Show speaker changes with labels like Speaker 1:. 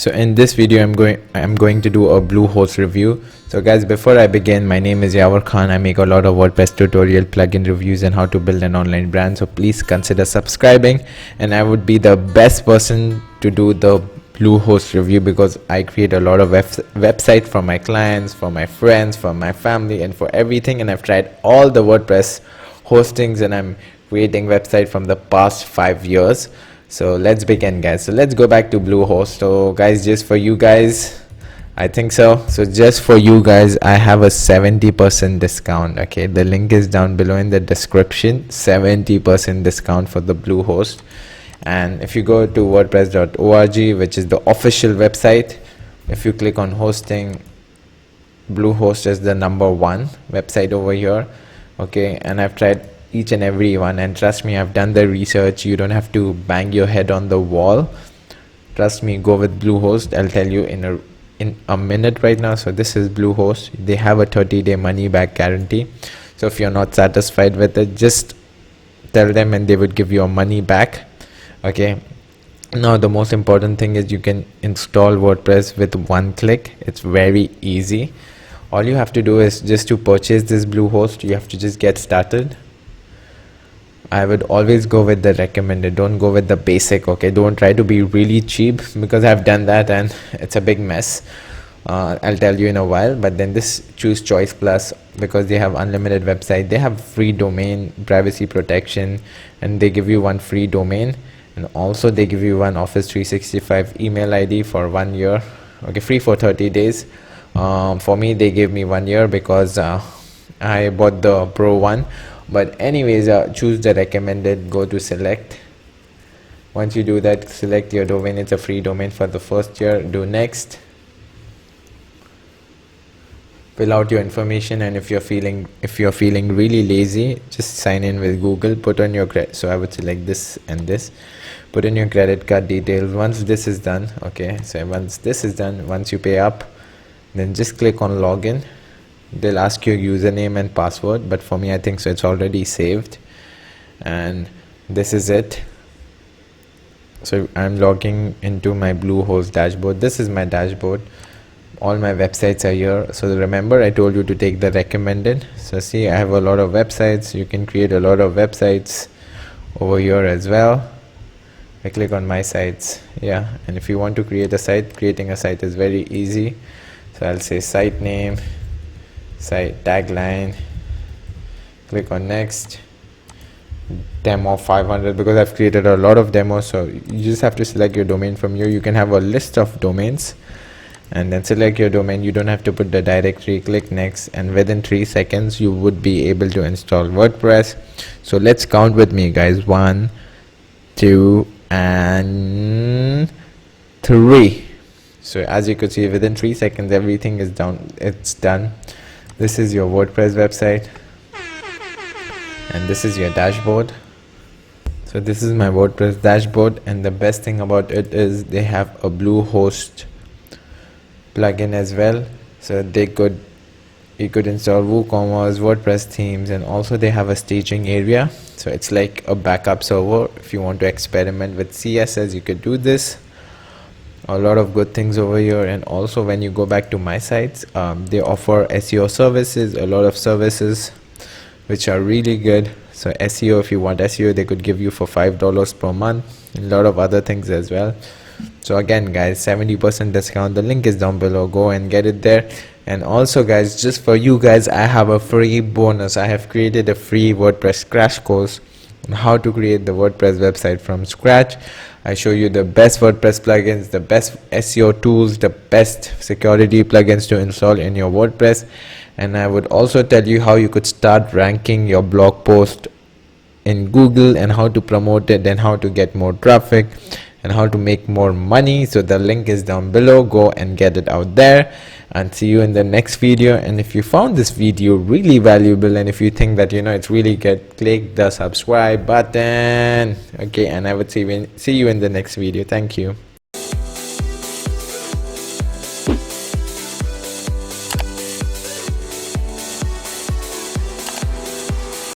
Speaker 1: So in this video I'm going to do a Bluehost review. So guys, before I begin, my name is Yavar Khan. I make a lot of WordPress tutorial, plugin reviews and how to build an online brand. So please consider subscribing, and I would be the best person to do the Bluehost review because I create a lot of websites for my clients, for my friends, for my family, and for everything. And I've tried all the WordPress hostings, and I'm creating website from the past 5 years. So let's begin, guys. So let's go back to Bluehost. So guys, just for you guys, I think so just for you guys, I have a 70% discount. Okay, the link is down below in the description. 70% discount for the Bluehost. And if you go to wordpress.org, which is the official website, if you click on hosting, Bluehost is the #1 website over here. Okay, and I've tried each and every one, and trust me, I've done the research. You don't have to bang your head on the wall. Trust me, go with Bluehost. I'll tell you in a minute right now. So this is Bluehost. They have a 30-day money back guarantee. So if you're not satisfied with it, just tell them and they would give your money back. Okay, now the most important thing is you can install WordPress with one click. It's very easy. All you have to do is just to purchase this Bluehost, you have to just get started. I would always go with the recommended. Don't go with the basic. Okay, don't try to be really cheap, because I've done that and it's a big mess. I'll tell you in a while. But then choose Choice Plus, because they have unlimited website. They have free domain, privacy protection, and they give you one free domain, and also they give you one Office 365 email ID for 1 year. Okay, free for 30 days. For me, they gave me 1 year because I bought the Pro one. But anyways, choose the recommended. Go to select. Once you do that, select your domain. It's a free domain for the first year. Do next. Fill out your information, and if you're feeling really lazy, just sign in with Google. Put on your credit. So I would select this and this. Put in your credit card details. Once this is done, okay, so once this is done, once you pay up, then just click on login. They'll ask you username and password, but for me, I think so it's already saved. And this is it. So I'm logging into my Bluehost dashboard. This is my dashboard. All my websites are here. So remember, I told you to take the recommended. So see, I have a lot of websites. You can create a lot of websites over here as well. I click on my sites. Yeah, and if you want to create a site, creating a site is very easy. So I'll say site name, site tagline, click on next, demo 500, because I've created a lot of demos. So you just have to select your domain from here. You can have a list of domains and then select your domain. You don't have to put the directory. Click next, and within 3 seconds you would be able to install WordPress. So let's count with me, guys. 1, 2 and 3. So as you could see, within 3 seconds everything is down. It's done. This is your WordPress website, and this is your dashboard. So this is my WordPress dashboard, and the best thing about it is they have a Bluehost plugin as well. So you could install WooCommerce, WordPress themes, and also they have a staging area. So it's like a backup server. If you want to experiment with CSS, you could do this. A lot of good things over here. And also when you go back to my sites, they offer SEO services, a lot of services which are really good. So SEO, if you want SEO, they could give you for $5 per month, a lot of other things as well. So again, guys, 70% discount. The link is down below. Go and get it there. And also, guys, just for you guys, I have a free bonus. I have created a free WordPress crash course on how to create the WordPress website from scratch. I show you the best WordPress plugins, the best SEO tools, the best security plugins to install in your WordPress. And I would also tell you how you could start ranking your blog post in Google, and how to promote it, and how to get more traffic, and how to make more money. So the link is down below. Go and get it out there, and see you in the next video. And if you found this video really valuable, and if you think that it's really good, click the subscribe button. Okay, and I would see you in the next video. Thank you.